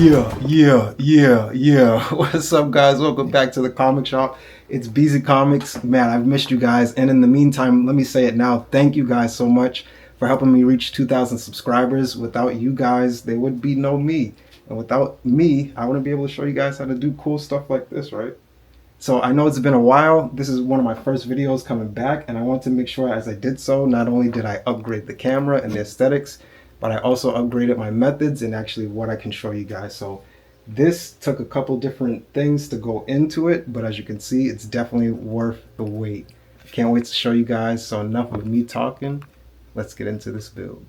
Yeah. What's up, guys? Welcome back to the comic shop. It's BZ Comics. Man, I've missed you guys. And in the meantime, let me say it now. Thank you guys so much for helping me reach 2,000 subscribers. Without you guys, there would be no me. And without me, I wouldn't be able to show you guys how to do cool stuff like this, right? So I know it's been a while. This is one of my first videos coming back, and I want to make sure as I did so, not only did I upgrade the camera and the aesthetics, but I also upgraded my methods and actually what I can show you guys. So this took a couple different things to go into it, but as you can see, it's definitely worth the wait. Can't wait to show you guys. So enough of me talking. Let's get into this build.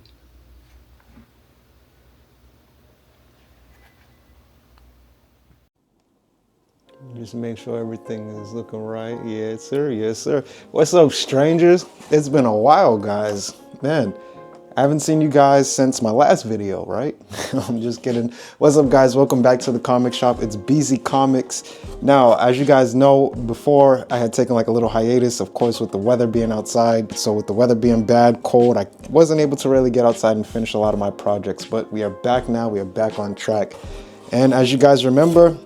Just make sure everything is looking right. Yes, sir. Yes, sir. What's up, strangers? It's been a while, guys. Man, I haven't seen you guys since my last video, right? I'm just kidding. What's up, guys? Welcome back to the comic shop. It's BZ Comics. Now, as you guys know, before I had taken like a little hiatus, of course, with the weather being outside. So with the weather being bad, cold, I wasn't able to really get outside and finish a lot of my projects. But we are back now. We are back on track. And as you guys remember,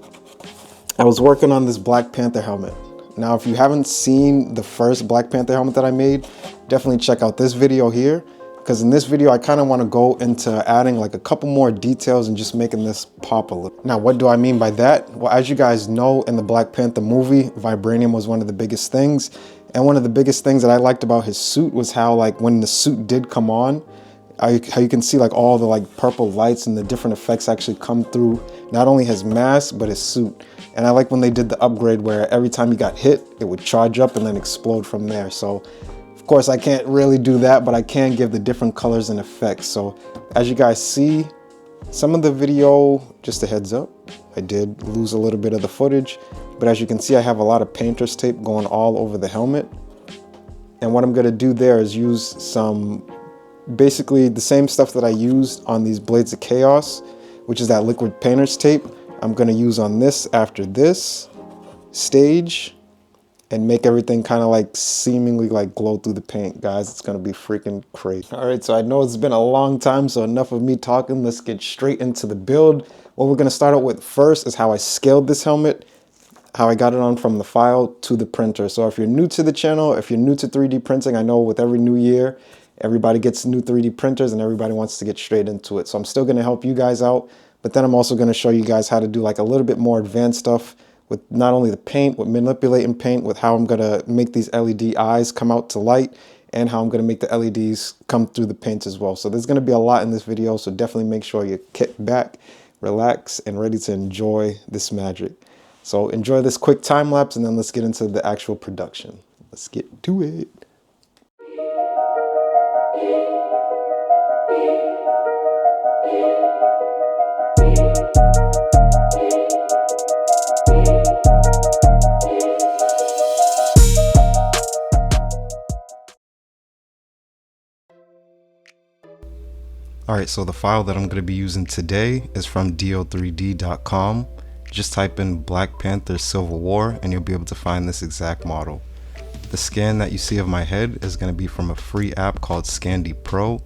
I was working on this Black Panther helmet. Now, if you haven't seen the first Black Panther helmet that I made, definitely check out this video here. Because in this video, I kind of want to go into adding like a couple more details and just making this pop a little. Now, what do I mean by that? Well, as you guys know, in the Black Panther movie, vibranium was one of the biggest things. And one of the biggest things that I liked about his suit was how like when the suit did come on, how you can see like all the like purple lights and the different effects actually come through not only his mask, but his suit. And I like when they did the upgrade where every time he got hit, it would charge up and then explode from there. So of course I can't really do that, but I can give the different colors and effects. So as you guys see, some of the video, just a heads up, I did lose a little bit of the footage, but as you can see, I have a lot of painter's tape going all over the helmet. And what I'm gonna do there is use some, basically the same stuff that I used on these Blades of Chaos, which is that liquid painter's tape. I'm gonna use on this after this stage and make everything kind of like seemingly like glow through the paint, guys. It's gonna be freaking crazy. All right, so I know it's been a long time, so enough of me talking. Let's get straight into the build. What we're gonna start out with first is how I scaled this helmet, how I got it on from the file to the printer. So if you're new to the channel, if you're new to 3D printing, I know with every new year, everybody gets new 3D printers and everybody wants to get straight into it. So I'm still gonna help you guys out, but then I'm also gonna show you guys how to do like a little bit more advanced stuff with not only the paint, with manipulating paint, with how I'm gonna make these LED eyes come out to light, and how I'm gonna make the LEDs come through the paint as well. So there's gonna be a lot in this video, so definitely make sure you kick back, relax, and ready to enjoy this magic. So enjoy this quick time lapse, and then let's get into the actual production. Let's get to it. Alright, so the file that I'm going to be using today is from do3d.com. Just type in Black Panther Civil War and you'll be able to find this exact model. The scan that you see of my head is going to be from a free app called Scandy Pro.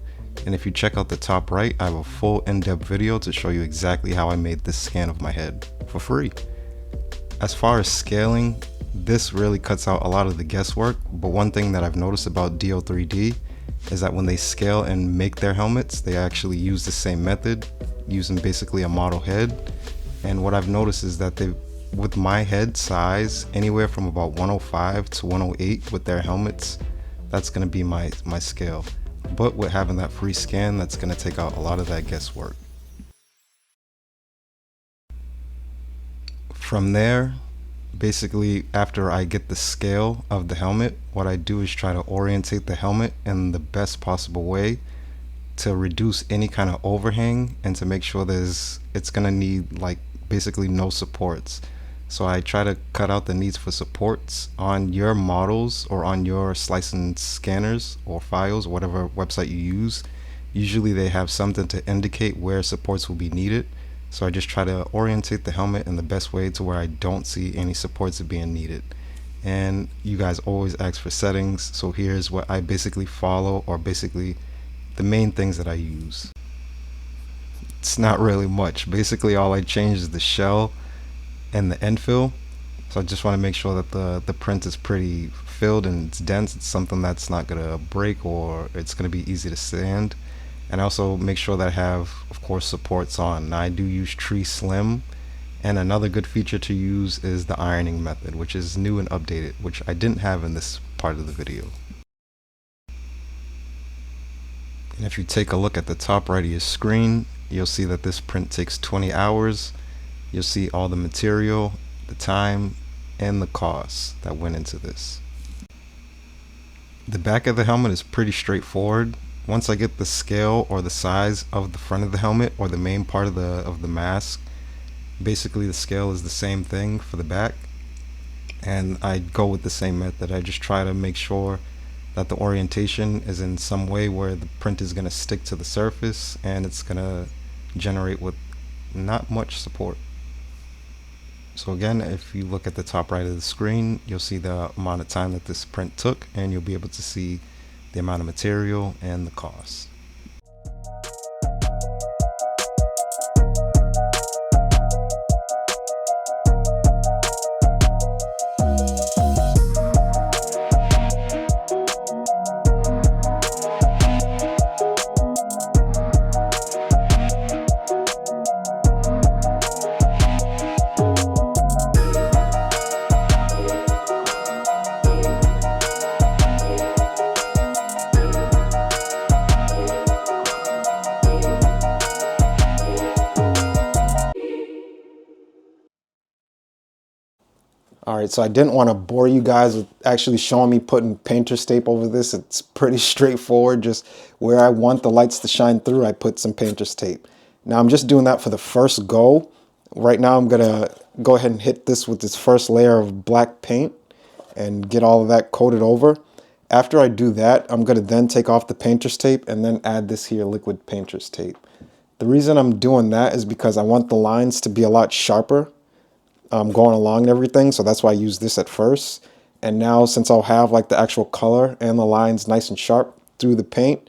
And if you check out the top right, I have a full in-depth video to show you exactly how I made this scan of my head for free. As far as scaling, this really cuts out a lot of the guesswork, but one thing that I've noticed about Do3D is that when they scale and make their helmets, they actually use the same method, using basically a model head. And what I've noticed is that with my head size, anywhere from about 105 to 108 with their helmets, that's gonna be my scale. But with having that free scan, that's gonna take out a lot of that guesswork. From there, basically after I get the scale of the helmet, what I do is try to orientate the helmet in the best possible way to reduce any kind of overhang and to make sure it's gonna need like basically no supports. So I try to cut out the needs for supports on your models or on your slicing scanners or files, whatever website you use. Usually they have something to indicate where supports will be needed. So I just try to orientate the helmet in the best way to where I don't see any supports being needed. And you guys always ask for settings, so here's what I basically follow, or basically the main things that I use. it's not really much. Basically, all I changed is the shell and the end fill. So I just want to make sure that the print is pretty filled and it's dense. It's something that's not gonna break or it's gonna be easy to sand. And I also make sure that I have, of course, supports on. Now I do use Tree Slim, and another good feature to use is the ironing method, which is new and updated, which I didn't have in this part of the video. And if you take a look at the top right of your screen, you'll see that this print takes 20 hours. You'll see all the material, the time, and the cost that went into this. The back of the helmet is pretty straightforward. Once I get the scale or the size of the front of the helmet or the main part of the mask, basically the scale is the same thing for the back, and I go with the same method. I just try to make sure that the orientation is in some way where the print is going to stick to the surface and it's going to generate with not much support. So again, if you look at the top right of the screen, you'll see the amount of time that this print took, and you'll be able to see the amount of material and the cost. All right, so I didn't want to bore you guys with actually showing me putting painter's tape over this. It's pretty straightforward. Just where I want the lights to shine through, I put some painter's tape. Now I'm just doing that for the first go. Right now I'm gonna go ahead and hit this with this first layer of black paint and get all of that coated over. After I do that, I'm gonna then take off the painter's tape and then add this here liquid painter's tape. The reason I'm doing that is because I want the lines to be a lot sharper going along and everything, so that's why I use this at first. And now since I'll have like the actual color and the lines nice and sharp through the paint,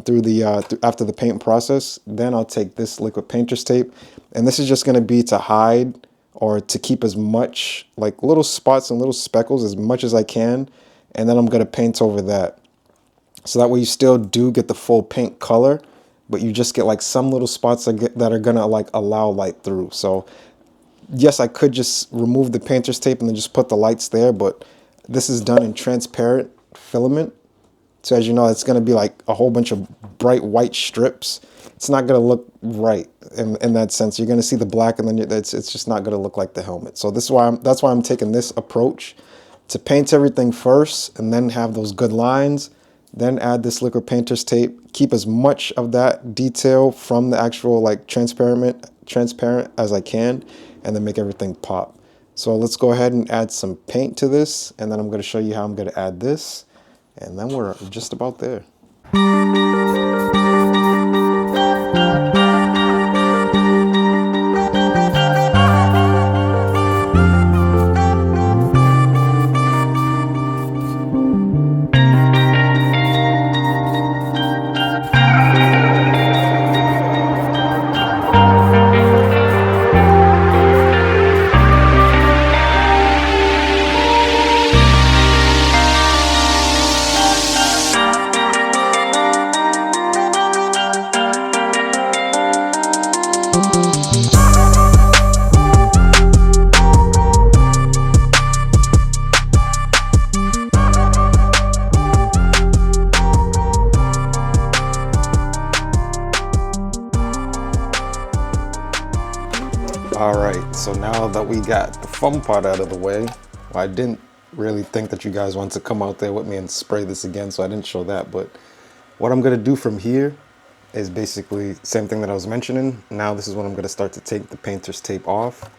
through the after the paint process, then I'll take this liquid painter's tape, and this is just going to be to hide or to keep as much like little spots and little speckles as much as I can, and then I'm going to paint over that. So that way you still do get the full paint color, but you just get like some little spots that are going to like allow light through. So yes, I could just remove the painter's tape and then just put the lights there, but this is done in transparent filament. So as you know, it's going to be like a whole bunch of bright white strips. It's not going to look right in that sense. You're going to see the black, and then it's just not going to look like the helmet. So this is why that's why I'm taking this approach to paint everything first and then have those good lines, then add this liquid painter's tape, keep as much of that detail from the actual like transparent as I can, and then make everything pop. So let's go ahead and add some paint to this, and then I'm going to show you how I'm going to add this, and then we're just about there. All right, so now that we got the fun part out of the way, well, I didn't really think that you guys wanted to come out there with me and spray this again, so I didn't show that. But what I'm gonna do from here is basically the same thing that I was mentioning. Now this is when I'm gonna start to take the painter's tape off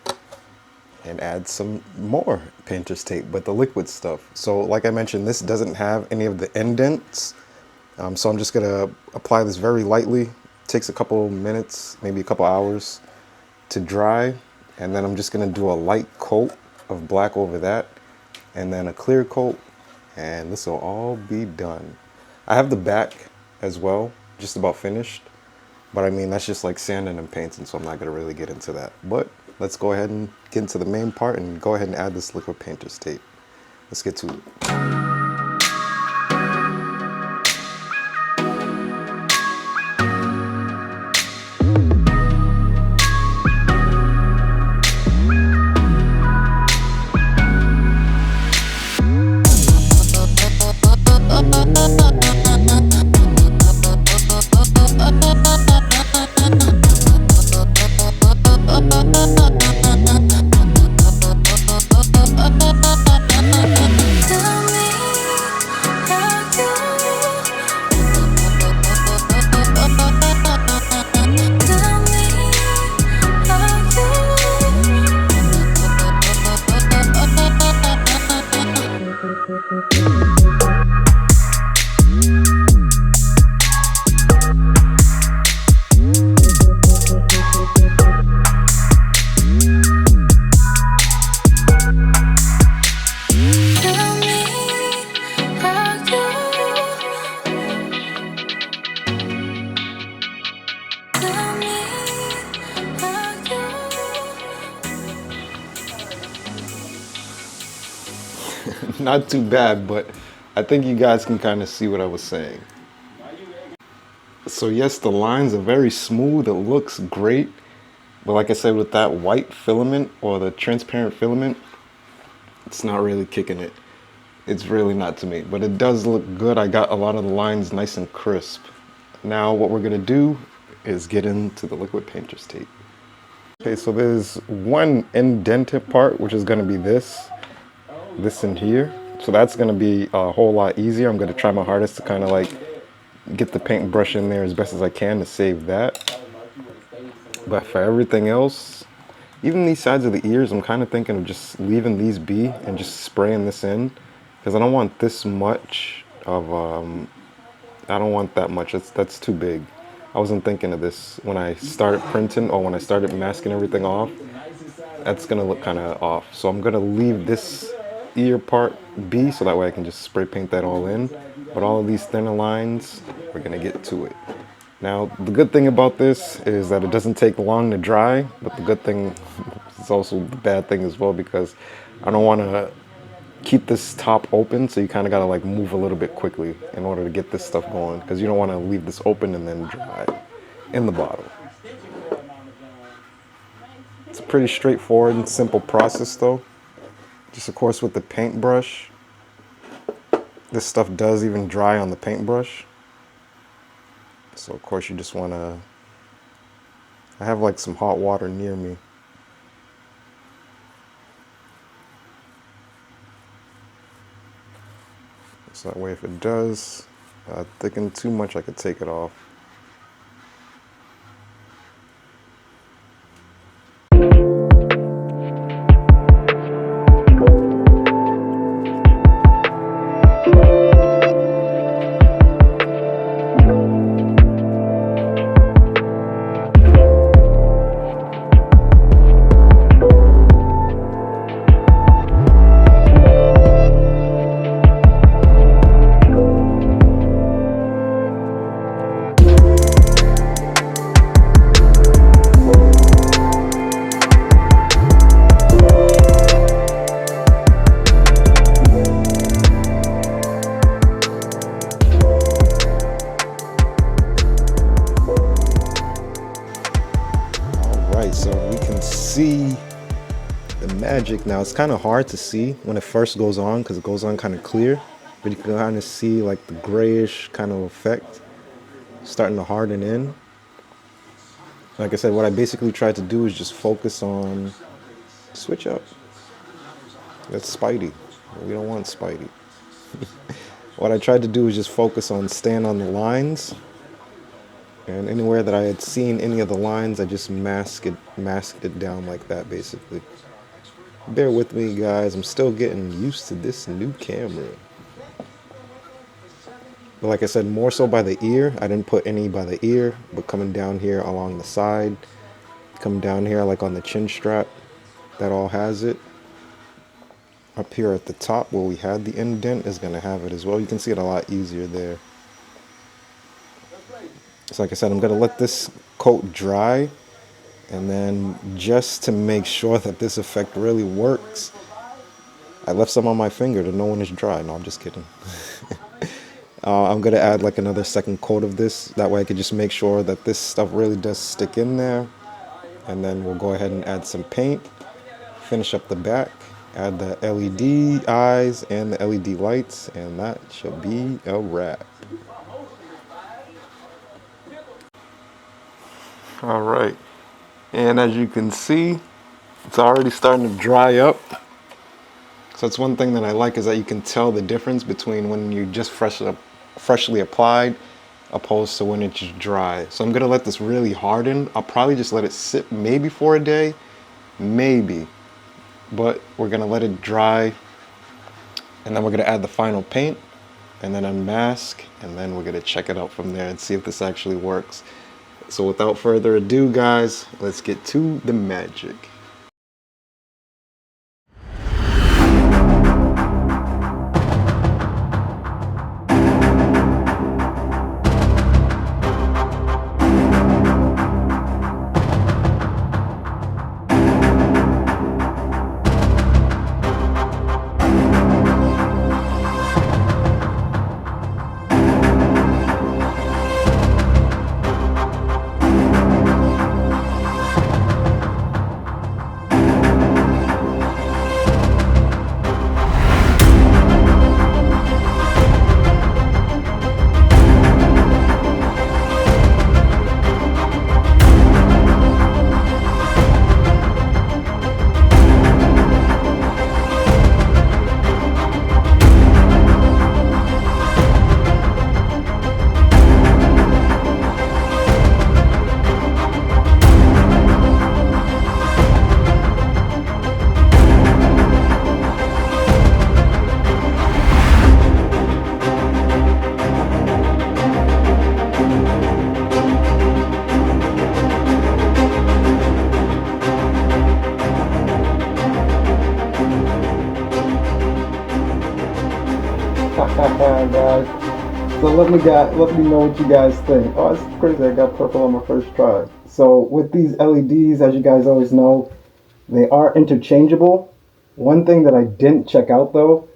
and add some more painter's tape, but the liquid stuff. So like I mentioned, this doesn't have any of the indents. So I'm just gonna apply this very lightly. It takes a couple minutes, maybe a couple hours to dry, and then I'm just gonna do a light coat of black over that, and then a clear coat, and this will all be done. I have the back as well, just about finished. But I mean, that's just like sanding and painting, so I'm not gonna really get into that. But let's go ahead and get into the main part and go ahead and add this liquid painter's tape. Let's get to it. Not too bad, but I think you guys can kind of see what I was saying. So yes, the lines are very smooth. It looks great. But like I said, with that white filament or the transparent filament, it's not really kicking it. It's really not to me, but it does look good. I got a lot of the lines nice and crisp. Now what we're gonna do is get into the liquid painter's tape. Okay, so there's one indented part, which is gonna be this in here. So that's gonna be a whole lot easier. I'm gonna try my hardest to kind of like get the paintbrush in there as best as I can to save that. But for everything else, even these sides of the ears, I'm kind of thinking of just leaving these be and just spraying this in, because I don't want this much of, I don't want that much. That's too big. I wasn't thinking of this when I started printing or when I started masking everything off. That's gonna look kind of off. So I'm gonna leave this ear part be so that way I can just spray paint that all in. But all of these thinner lines, we're gonna get to it. Now, the good thing about this is that it doesn't take long to dry, but the good thing is also the bad thing as well, because I don't want to keep this top open, so you kind of got to like move a little bit quickly in order to get this stuff going, because you don't want to leave this open and then dry in the bottle. It's a pretty straightforward and simple process though. Just of course with the paintbrush, this stuff does even dry on the paintbrush. So of course you just want to, I have like some hot water near me. So that way if it does thicken too much, I could take it off. So we can see the magic now. It's kind of hard to see when it first goes on because it goes on kind of clear, but you can kind of see like the grayish kind of effect starting to harden in. Like I said, what I basically tried to do is just focus on switch up. That's Spidey. We don't want Spidey. What I tried to do is just focus on staying on the lines. And anywhere that I had seen any of the lines, I just masked it down like that, basically. Bear with me, guys. I'm still getting used to this new camera. But like I said, more so by the ear. I didn't put any by the ear, but coming down here along the side, coming down here like on the chin strap, that all has it. Up here at the top where we had the indent is going to have it as well. You can see it a lot easier there. So like I said, I'm going to let this coat dry, and then just to make sure that this effect really works, I left some on my finger to know when it's dry. No, I'm just kidding. I'm gonna add like another second coat of this. That way I could just make sure that this stuff really does stick in there. And then we'll go ahead and add some paint, finish up the back, add the LED eyes and the LED lights, and that should be a wrap. All right, and as you can see, it's already starting to dry up. So that's one thing that I like, is that you can tell the difference between when you just freshly applied opposed to when it's dry. So I'm gonna let this really harden. I'll probably just let it sit maybe for a day, maybe, but we're gonna let it dry, and then we're gonna add the final paint and then unmask, and then we're gonna check it out from there and see if this actually works. So without further ado, guys, let's get to the magic. Guys, so let me know what you guys think. Oh, it's crazy, I got purple on my first try. So with these LEDs, as you guys always know, they are interchangeable. One thing that I didn't check out though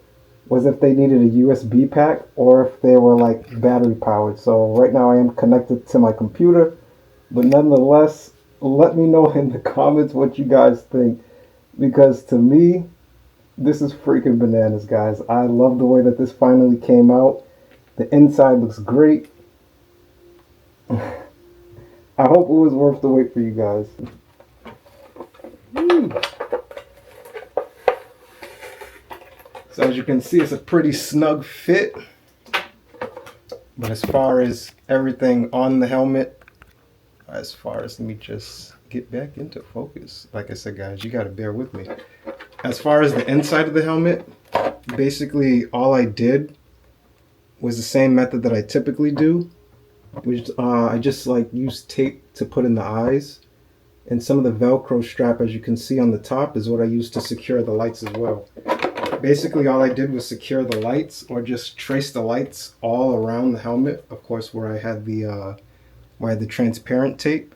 was if they needed a USB pack or if they were like battery powered. So right now I am connected to my computer, but nonetheless, let me know in the comments what you guys think, because to me, this is freaking bananas, guys. I love the way that this finally came out. The inside looks great. I hope it was worth the wait for you guys. So as you can see, it's a pretty snug fit. But as far as everything on the helmet, let me just get back into focus. Like I said, guys, you gotta bear with me. As far as the inside of the helmet, basically all I did was the same method that I typically do, which I just like use tape to put in the eyes, and some of the Velcro strap, as you can see on the top, is what I use to secure the lights as well. Basically all I did was secure the lights, or just trace the lights all around the helmet, of course, where I had the transparent tape,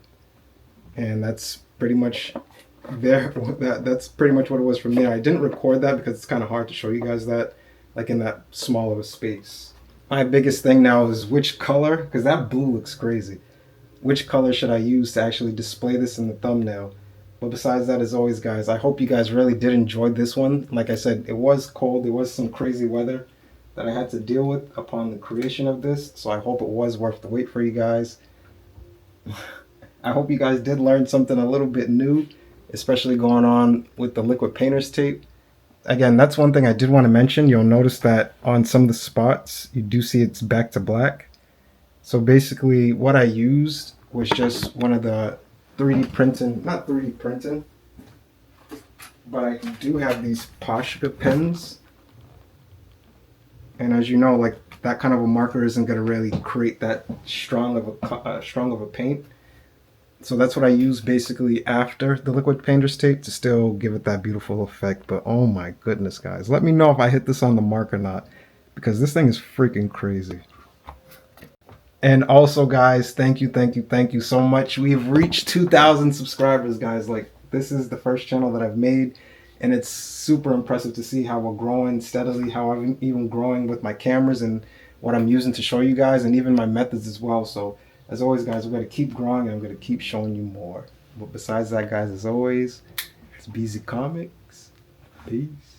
and that's pretty much there. That's pretty much what it was from there. I didn't record that because it's kind of hard to show you guys that, like in that small of a space. My biggest thing now is which color, because that blue looks crazy. Which color should I use to actually display this in the thumbnail? But besides that, as always, guys, I hope you guys really did enjoy this one. Like I said, it was cold. There was some crazy weather that I had to deal with upon the creation of this. So I hope it was worth the wait for you guys. I hope you guys did learn something a little bit new, especially going on with the liquid painter's tape. Again, that's one thing I did want to mention. You'll notice that on some of the spots, you do see it's back to black. So basically what I used was just one of the 3D printing, not 3D printing, but I do have these Posca pens. And as you know, like that kind of a marker isn't going to really create that strong of a paint. So that's what I use basically after the liquid painter's tape to still give it that beautiful effect. But oh my goodness, guys, let me know if I hit this on the mark or not, because this thing is freaking crazy. And also, guys, thank you so much. We've reached 2,000 subscribers, guys. Like, this is the first channel that I've made, and it's super impressive to see how we're growing steadily, how I'm even growing with my cameras and what I'm using to show you guys, and even my methods as well. So, as always, guys, we're going to keep growing, and I'm going to keep showing you more. But besides that, guys, as always, it's BZ Comics. Peace.